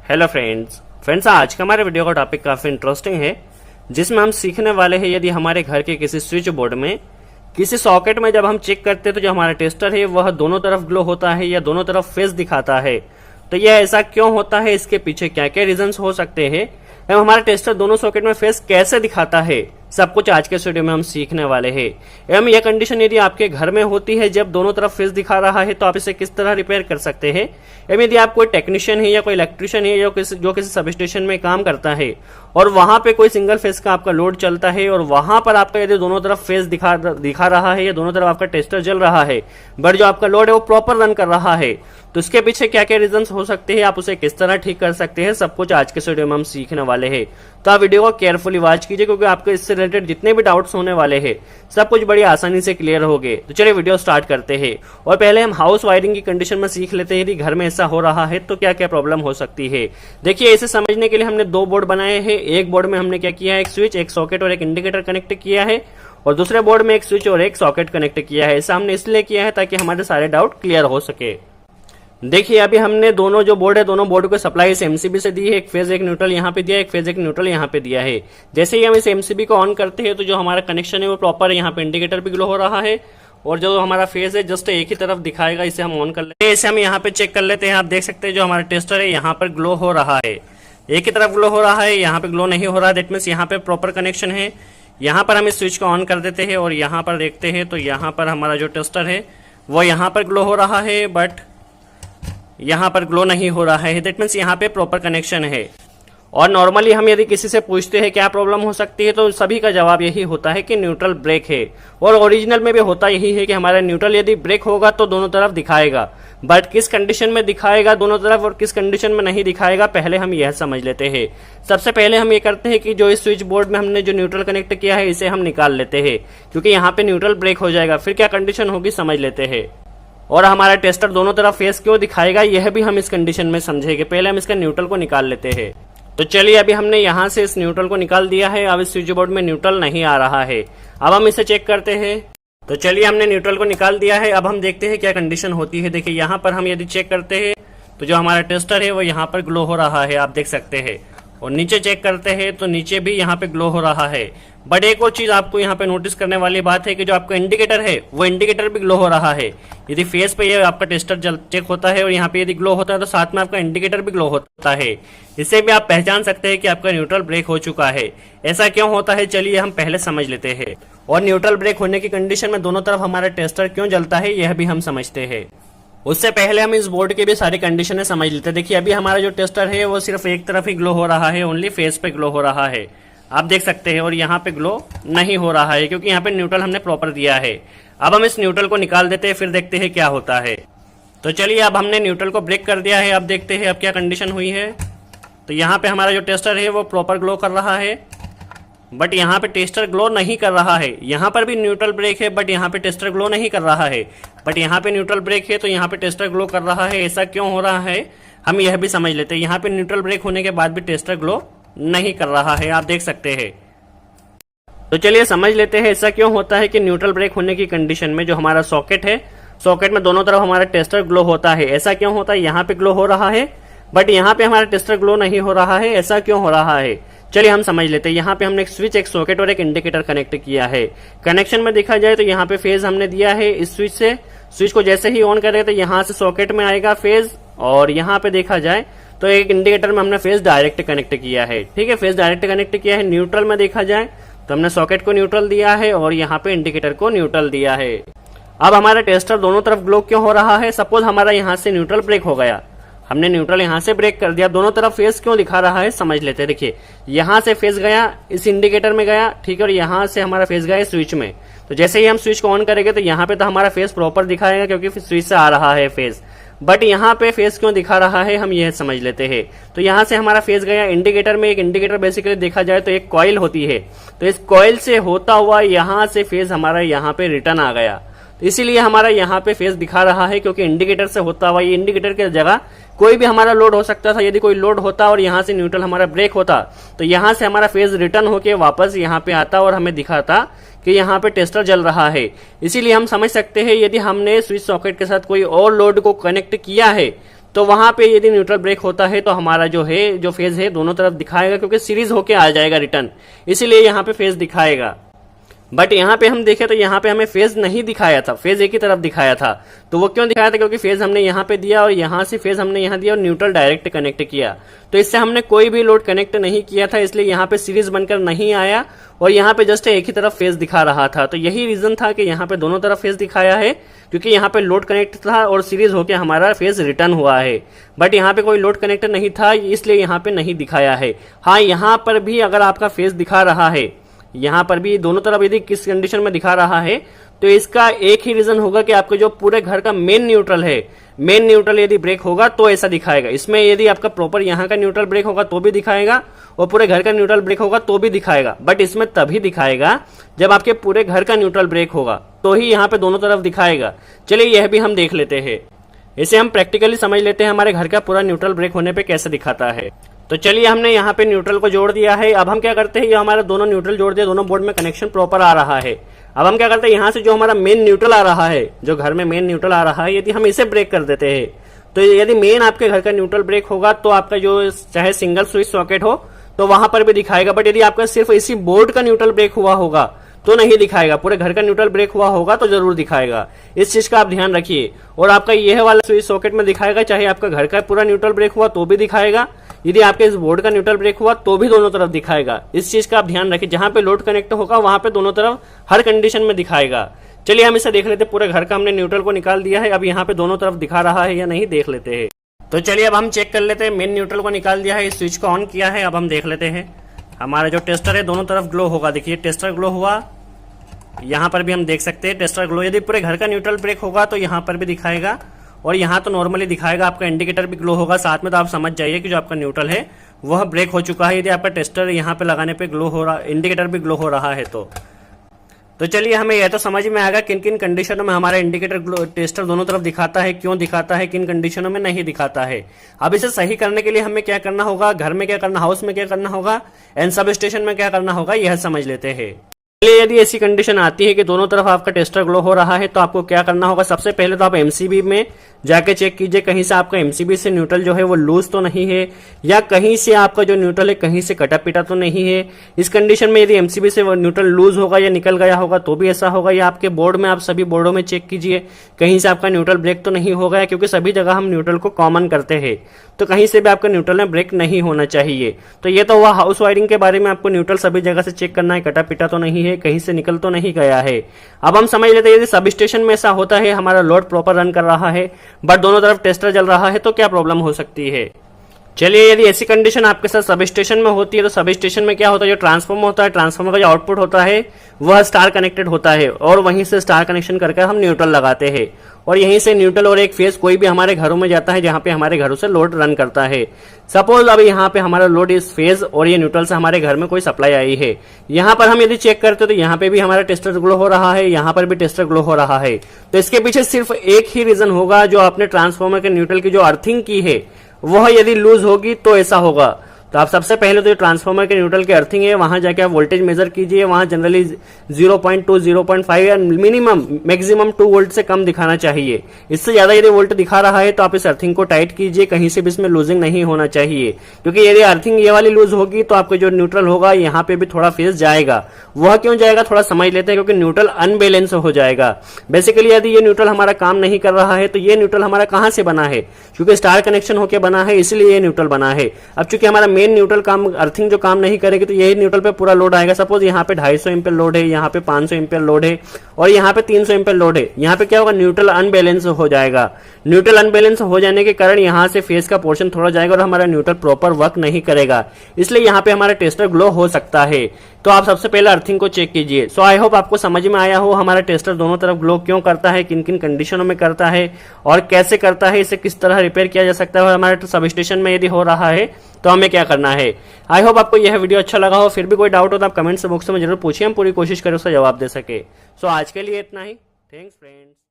Hello friends आज का हमारे वीडियो का टॉपिक काफी इंटरेस्टिंग है, जिसमें हम सीखने वाले हैं यदि हमारे घर के किसी स्विच बोर्ड में किसी सॉकेट में जब हम चेक करते हैं तो जो हमारा टेस्टर है वह दोनों तरफ ग्लो होता है या दोनों तरफ फेस दिखाता है। तो यह ऐसा क्यों होता है, इसके पीछे क्या क्या रीजंस हो सकते हैं एवं हमारा टेस्टर दोनों सॉकेट में फेस कैसे दिखाता है, सब कुछ आज के वीडियो में हम सीखने वाले हैं। एवं यह कंडीशन यदि आपके घर में होती है जब दोनों तरफ फेस दिखा रहा है तो आप इसे किस तरह रिपेयर कर सकते हैं। एवं यदि आप कोई टेक्नीशियन है या कोई इलेक्ट्रिशियन है जो किसी सब स्टेशन में काम करता है और वहां पे कोई सिंगल फेस का आपका लोड चलता है और वहां पर आपका यदि दोनों तरफ फेस दिखा रहा है या दोनों तरफ आपका टेस्टर जल रहा है बट जो आपका लोड है वो प्रॉपर रन कर रहा है, तो इसके पीछे क्या क्या रीजंस हो सकते हैं, आप उसे किस तरह ठीक कर सकते हैं, सब कुछ आज के वीडियो में हम सीखने वाले हैं। तो आप वीडियो को केयरफुली वॉच कीजिए क्योंकि आपको इससे रिलेटेड जितने भी डाउट्स होने वाले हैं सब कुछ बड़ी आसानी से क्लियर होंगे। तो चलिए वीडियो स्टार्ट करते हैं और पहले हम हाउस वायरिंग की कंडीशन में सीख लेते हैं यदि घर में ऐसा हो रहा है तो क्या क्या प्रॉब्लम हो सकती है। देखिए, इसे समझने के लिए हमने दो बोर्ड बनाए हैं। एक बोर्ड में हमने क्या किया है, एक स्विच, एक सॉकेट और एक इंडिकेटर कनेक्ट किया है और दूसरे बोर्ड में एक स्विच और एक सॉकेट कनेक्ट किया है। ऐसा हमने इसलिए किया है ताकि हमारे सारे डाउट क्लियर हो सके। देखिए, अभी हमने दोनों जो बोर्ड है दोनों बोर्ड को सप्लाई इस एमसीबी से दी है, एक फेज एक न्यूट्रल यहाँ पे दिया है, एक फेज एक न्यूट्रल यहाँ पे दिया है। जैसे ही हम इस एमसीबी को ऑन करते हैं तो जो हमारा कनेक्शन है वो प्रॉपर यहाँ पे इंडिकेटर भी ग्लो हो रहा है और जो हमारा फेज है जस्ट एक ही तरफ दिखाएगा। इसे हम ऑन कर लेते हैं, इसे हम यहाँ पे चेक कर लेते हैं। आप देख सकते हैं जो हमारा टेस्टर है यहाँ पर ग्लो हो रहा है, एक ही तरफ ग्लो हो रहा है, यहाँ पे ग्लो नहीं हो रहा है। दैट मीन्स यहाँ पे प्रॉपर कनेक्शन है। यहाँ पर हम इस स्विच को ऑन कर देते हैं और यहाँ पर देखते हैं तो यहाँ पर हमारा जो टेस्टर है वो यहाँ पर ग्लो हो रहा है बट यहाँ पर ग्लो नहीं हो रहा है। दैट मीन्स यहाँ पे प्रॉपर कनेक्शन है। और नॉर्मली हम यदि किसी से पूछते हैं क्या प्रॉब्लम हो सकती है तो सभी का जवाब यही होता है कि न्यूट्रल ब्रेक है। और ओरिजिनल में भी होता यही है कि हमारा न्यूट्रल यदि ब्रेक होगा तो दोनों तरफ दिखाएगा, बट किस कंडीशन में दिखाएगा दोनों तरफ और किस कंडीशन में नहीं दिखाएगा पहले हम यह समझ लेते हैं। सबसे पहले हम ये करते हैं कि जो इस स्विच बोर्ड में हमने जो न्यूट्रल कनेक्ट किया है इसे हम निकाल लेते हैं क्योंकि यहाँ पे न्यूट्रल ब्रेक हो जाएगा। फिर क्या कंडीशन होगी समझ लेते हैं। और हमारा टेस्टर दोनों तरफ फेस क्यों दिखाएगा यह भी हम इस कंडीशन में समझेंगे। पहले हम इसका न्यूट्रल को निकाल लेते हैं। तो चलिए, अभी हमने यहाँ से इस न्यूट्रल को निकाल दिया है। अब इस स्विच बोर्ड में न्यूट्रल नहीं आ रहा है। अब हम इसे चेक करते हैं। तो चलिए, हमने न्यूट्रल को निकाल दिया है। अब हम देखते हैं क्या कंडीशन होती है। देखिए, यहाँ पर हम यदि चेक करते हैं तो जो हमारा टेस्टर है वो यहाँ पर ग्लो हो रहा है, आप देख सकते हैं। और नीचे चेक करते हैं तो नीचे भी यहाँ पे ग्लो हो रहा है। बट एक और चीज आपको यहाँ पे नोटिस करने वाली बात है कि जो आपका इंडिकेटर है वो इंडिकेटर भी ग्लो हो रहा है। यदि फेस पे ये आपका टेस्टर चेक होता है और यहाँ पे यदि ग्लो होता है तो साथ में आपका इंडिकेटर भी ग्लो होता है। इससे भी आप पहचान सकते हैं कि आपका न्यूट्रल ब्रेक हो चुका है। ऐसा क्यों होता है चलिए हम पहले समझ लेते हैं। और न्यूट्रल ब्रेक होने की कंडीशन में दोनों तरफ हमारा टेस्टर क्यों जलता है यह भी हम समझते हैं। उससे पहले हम इस बोर्ड की भी सारी कंडीशनें समझ लेते हैं। देखिए, अभी हमारा जो टेस्टर है वो सिर्फ एक तरफ ही ग्लो हो रहा है, ओनली फेस पे ग्लो हो रहा है, आप देख सकते हैं। और यहाँ पे ग्लो नहीं हो रहा है क्योंकि यहाँ पे न्यूट्रल हमने प्रॉपर दिया है। अब हम इस न्यूट्रल को निकाल देते हैं, फिर देखते हैं क्या होता है। तो चलिए, अब हमने न्यूट्रल को ब्रेक कर दिया है। अब देखते हैं अब क्या कंडीशन हुई है। तो यहाँ पे हमारा जो टेस्टर है वो प्रॉपर ग्लो कर रहा है बट यहाँ पे टेस्टर ग्लो नहीं कर रहा है। यहाँ पर भी न्यूट्रल ब्रेक है बट यहाँ पे टेस्टर ग्लो नहीं कर रहा है। बट यहाँ पे न्यूट्रल ब्रेक है तो यहाँ पे टेस्टर ग्लो कर रहा है। ऐसा क्यों हो रहा है हम यह भी समझ लेते हैं। यहाँ पे न्यूट्रल ब्रेक होने के बाद भी टेस्टर ग्लो नहीं कर रहा है, आप देख सकते हैं। तो चलिए समझ लेते हैं ऐसा क्यों होता है कि न्यूट्रल ब्रेक होने की कंडीशन में जो हमारा सॉकेट है, सॉकेट में दोनों तरफ हमारा टेस्टर ग्लो होता है। ऐसा क्यों होता है, यहाँ पे ग्लो हो रहा है बट यहाँ पे हमारा टेस्टर ग्लो नहीं हो रहा है। ऐसा क्यों हो रहा है चलिए हम समझ लेते हैं। यहाँ पे हमने एक स्विच, एक सॉकेट और एक इंडिकेटर कनेक्ट किया है। कनेक्शन में देखा जाए तो यहाँ पे फेज हमने दिया है इस स्विच से। स्विच को जैसे ही ऑन करें तो यहाँ से सॉकेट में आएगा फेज और यहाँ पे देखा जाए तो एक इंडिकेटर में हमने फेज डायरेक्ट कनेक्ट किया है। ठीक है, फेज डायरेक्ट कनेक्ट किया है। न्यूट्रल में देखा जाए तो हमने सॉकेट को न्यूट्रल दिया है और यहाँ पे इंडिकेटर को न्यूट्रल दिया है। अब हमारा टेस्टर दोनों तरफ ग्लो क्यों हो रहा है। सपोज हमारा यहाँ से न्यूट्रल ब्रेक हो गया, हमने न्यूट्रल यहाँ से ब्रेक कर दिया, दोनों तरफ फेस क्यों दिखा रहा है समझ लेते हैं। देखिए, यहाँ से फेस गया इस इंडिकेटर में गया, ठीक है, और यहाँ से हमारा फेस गया स्विच में। तो जैसे ही हम स्विच को ऑन करेंगे तो यहाँ पे तो हमारा फेस प्रॉपर दिखाएगा क्योंकि स्विच से आ रहा है फेस। बट यहाँ पे फेस क्यों दिखा रहा है हम यह समझ लेते हैं। तो यहाँ से हमारा फेस गया इंडिकेटर में। एक इंडिकेटर बेसिकली देखा जाए तो एक कॉइल होती है, तो इस कॉइल से होता हुआ यहाँ से फेस हमारा यहाँ पे रिटर्न आ गया। तो इसीलिए हमारा यहाँ पे फेस दिखा रहा है क्योंकि इंडिकेटर से होता हुआ, ये इंडिकेटर की जगह कोई भी हमारा लोड हो सकता था। यदि कोई लोड होता और यहाँ से न्यूट्रल हमारा ब्रेक होता तो यहाँ से हमारा फेज रिटर्न होके वापस यहाँ पे आता और हमें दिखाता कि यहाँ पे टेस्टर जल रहा है। इसीलिए हम समझ सकते हैं यदि हमने स्विच सॉकेट के साथ कोई और लोड को कनेक्ट किया है तो वहां पे यदि न्यूट्रल ब्रेक होता है तो हमारा जो है जो फेज है दोनों तरफ दिखाएगा, क्योंकि सीरीज होके आ जाएगा रिटर्न, इसीलिए यहाँ पे फेज दिखाएगा। बट यहाँ पे हम देखें तो यहाँ पे हमें फेज नहीं दिखाया था, फेज एक ही तरफ दिखाया था। तो वो क्यों दिखाया था? क्योंकि फेज हमने यहाँ पे दिया और यहाँ से फेज हमने यहाँ दिया और न्यूट्रल डायरेक्ट कनेक्ट किया, तो इससे हमने कोई भी लोड कनेक्ट नहीं किया था, इसलिए यहाँ पे सीरीज बनकर नहीं आया और यहाँ पे जस्ट एक ही तरफ फेज दिखा रहा था। तो यही रीजन था कि यहाँ पे दोनों तरफ फेज दिखाया है, क्योंकि यहाँ पे लोड कनेक्ट था और सीरीज होकर हमारा फेज रिटर्न हुआ है। बट यहाँ पे कोई लोड कनेक्ट नहीं था, इसलिए यहाँ पे नहीं दिखाया है। हाँ, यहाँ पर भी अगर आपका फेज दिखा रहा है, यहाँ पर भी दोनों तरफ यदि किस कंडीशन में दिखा रहा है, तो इसका एक ही रीजन होगा कि आपके जो पूरे घर का मेन न्यूट्रल है, मेन न्यूट्रल यदि ब्रेक होगा तो ऐसा दिखाएगा। इसमें यदि आपका प्रॉपर यहाँ का न्यूट्रल ब्रेक होगा तो भी दिखाएगा और पूरे घर का न्यूट्रल ब्रेक होगा तो भी दिखाएगा। बट इसमें तभी दिखाएगा जब आपके पूरे घर का न्यूट्रल ब्रेक होगा, तो ही यहाँ पे दोनों तरफ दिखाएगा। चलिए यह भी हम देख लेते हैं, इसे हम प्रैक्टिकली समझ लेते हैं हमारे घर का पूरा न्यूट्रल ब्रेक होने पे कैसे दिखाता है। तो चलिए हमने यहाँ पे न्यूट्रल को जोड़ दिया है। अब हम क्या करते हैं, ये हमारे दोनों न्यूट्रल जोड़ दिया, दोनों बोर्ड में कनेक्शन प्रॉपर आ रहा है। अब हम क्या करते हैं, यहाँ से जो हमारा मेन न्यूट्रल आ रहा है, जो घर में मेन न्यूट्रल आ रहा है, यदि हम इसे ब्रेक कर देते हैं, तो यदि मेन आपके घर का न्यूट्रल ब्रेक होगा तो आपका जो चाहे सिंगल स्विच सॉकेट हो तो वहां पर भी दिखाएगा। बट यदि आपका सिर्फ इसी बोर्ड का न्यूट्रल ब्रेक हुआ होगा तो नहीं दिखाएगा, पूरे घर का न्यूट्रल ब्रेक हुआ होगा तो जरूर दिखाएगा। इस चीज का आप ध्यान रखिए। और आपका यह वाला स्विच सॉकेट में दिखाएगा, चाहे आपका घर का पूरा न्यूट्रल ब्रेक हुआ तो भी दिखाएगा, यदि आपके इस बोर्ड का न्यूट्रल ब्रेक हुआ तो भी दोनों तरफ दिखाएगा। इस चीज का आप ध्यान रखिए, जहां पे लोड कनेक्ट होगा वहां पे दोनों तरफ हर कंडीशन में दिखाएगा। चलिए हम इसे देख लेते हैं, पूरे घर का हमने न्यूट्रल को निकाल दिया है, अब यहाँ पे दोनों तरफ दिखा रहा है या नहीं देख लेते हैं। तो चलिए अब हम चेक कर लेते हैं, मेन न्यूट्रल को निकाल दिया है, इस स्विच को ऑन किया है। अब हम देख लेते हैं हमारा जो टेस्टर है दोनों तरफ ग्लो होगा। देखिए टेस्टर ग्लो हुआ, यहाँ पर भी हम देख सकते हैं टेस्टर ग्लो। यदि पूरे घर का न्यूट्रल ब्रेक होगा तो यहाँ पर भी दिखाएगा और यहाँ तो नॉर्मली दिखाएगा, आपका इंडिकेटर भी ग्लो होगा साथ में। तो आप समझ जाइए कि जो आपका न्यूट्रल है वह ब्रेक हो चुका है, यदि आपका टेस्टर यहाँ पे लगाने पे ग्लो हो रहा, इंडिकेटर भी ग्लो हो रहा है। तो चलिए हमें यह तो समझ में आएगा किन किन कंडीशनों में हमारा इंडिकेटर टेस्टर दोनों तरफ दिखाता है, क्यों दिखाता है, किन कंडीशनों में नहीं दिखाता है। अब इसे सही करने के लिए हमें क्या करना होगा, घर में क्या करना, हाउस में क्या करना होगा एंड सब स्टेशन में क्या करना होगा, यह समझ लेते हैं। यदि ऐसी कंडीशन आती है कि दोनों तरफ आपका टेस्टर ग्लो हो रहा है तो आपको क्या करना होगा, सबसे पहले तो आप एमसीबी में जाके चेक कीजिए कहीं से आपका एमसीबी से न्यूट्रल जो है वो लूज तो नहीं है, या कहीं से आपका जो न्यूट्रल है कहीं से कटा पिटा तो नहीं है। इस कंडीशन में यदि एमसीबी से वो न्यूट्रल लूज होगा या निकल गया होगा तो भी ऐसा होगा, या आपके बोर्ड में, आप सभी बोर्डों में चेक कीजिए कहीं से आपका न्यूट्रल ब्रेक तो नहीं हो गया, क्योंकि सभी जगह हम न्यूट्रल को कॉमन करते हैं, तो कहीं से भी आपका न्यूट्रल में ब्रेक नहीं होना चाहिए। तो ये तो हुआ हाउस वायरिंग के बारे में, आपको न्यूट्रल सभी जगह से चेक करना है, कटा पिटा तो नहीं है, कहीं से निकल तो नहीं गया है। अब हम समझ लेते हैं यदि सब स्टेशन में ऐसा होता है, हमारा लोड प्रॉपर रन कर रहा है बट दोनों तरफ टेस्टर जल रहा है, तो क्या प्रॉब्लम हो सकती है। चलिए यदि ऐसी कंडीशन आपके साथ सब स्टेशन में होती है तो सब स्टेशन में क्या होता है, जो ट्रांसफार्मर होता है, ट्रांसफार्मर का जो आउटपुट होता है वह स्टार कनेक्टेड होता है और वहीं से स्टार कनेक्शन करके हम न्यूट्रल लगाते हैं और यहीं से न्यूट्रल और एक फेज कोई भी हमारे घरों में जाता है जहां पे हमारे घरों से लोड रन करता है। सपोज अब यहाँ पे हमारा लोड इस फेज और ये न्यूट्रल से हमारे घर में कोई सप्लाई आई है, यहाँ पर हम यदि चेक करते तो यहाँ पे भी हमारा टेस्टर ग्लो हो रहा है, यहाँ पर भी टेस्टर ग्लो हो रहा है। तो इसके पीछे सिर्फ एक ही रीजन होगा, जो आपने ट्रांसफार्मर के न्यूट्रल की जो अर्थिंग की है वह यदि लूज होगी तो ऐसा होगा। तो आप सबसे पहले तो ट्रांसफार्मर के न्यूट्रल की अर्थिंग है, वहां जाके आप वोल्टेज मेजर कीजिए, वहां जनरली 0.2 0.5 या मिनिमम मैक्सिमम 2 वोल्ट से कम दिखाना चाहिए। इससे ज्यादा यदि वोल्ट दिखा रहा है तो आप इस अर्थिंग को टाइट कीजिए, कहीं से भी इसमें लूजिंग नहीं होना चाहिए, क्योंकि यदि अर्थिंग ये वाली लूज होगी तो आपका जो न्यूट्रल होगा यहाँ पे भी थोड़ा फेज जाएगा। वह क्यों जाएगा थोड़ा समझ लेते हैं, क्योंकि न्यूट्रल अनबैलेंस हो जाएगा। बेसिकली यदि ये न्यूट्रल हमारा काम नहीं कर रहा है तो ये न्यूट्रल हमारा कहां से बना है, क्योंकि स्टार कनेक्शन होकर बना है, इसलिए ये न्यूट्रल बना है। अब चूंकि हमारा मेन न्यूट्रल काम, अर्थिंग जो काम नहीं करेगी तो यही न्यूट्रल पे पूरा लोड आएगा। सपोज यहाँ पे 250 एम्पीयर लोड है, यहाँ पे 500 एम्पीयर लोड है और यहाँ पे 300 एम्पीयर लोड है। यहाँ पे क्या होगा, न्यूट्रल अनबैलेंस हो जाएगा। न्यूट्रल अनबैलेंस हो जाने के कारण यहाँ से फेज का पोर्शन थोड़ा जाएगा और हमारा न्यूट्रल प्रॉपर वर्क नहीं करेगा, इसलिए यहाँ पे हमारा टेस्टर ग्लो हो सकता है। तो आप सबसे पहले अर्थिंग को चेक कीजिए। सो आई होप आपको समझ में आया हो हमारा टेस्टर दोनों तरफ ग्लो क्यों करता है, किन किन कंडीशनों में करता है और कैसे करता है, इसे किस तरह रिपेयर किया जा सकता है और हमारे सब स्टेशन में यदि हो रहा है तो हमें क्या करना है। आई होप आपको यह वीडियो अच्छा लगा हो। फिर भी कोई डाउट हो तो आप कमेंट बॉक्स में जरूर पूछिए, हम पूरी कोशिश करें उसका जवाब दे सके। सो आज के लिए इतना ही। Thanks friends.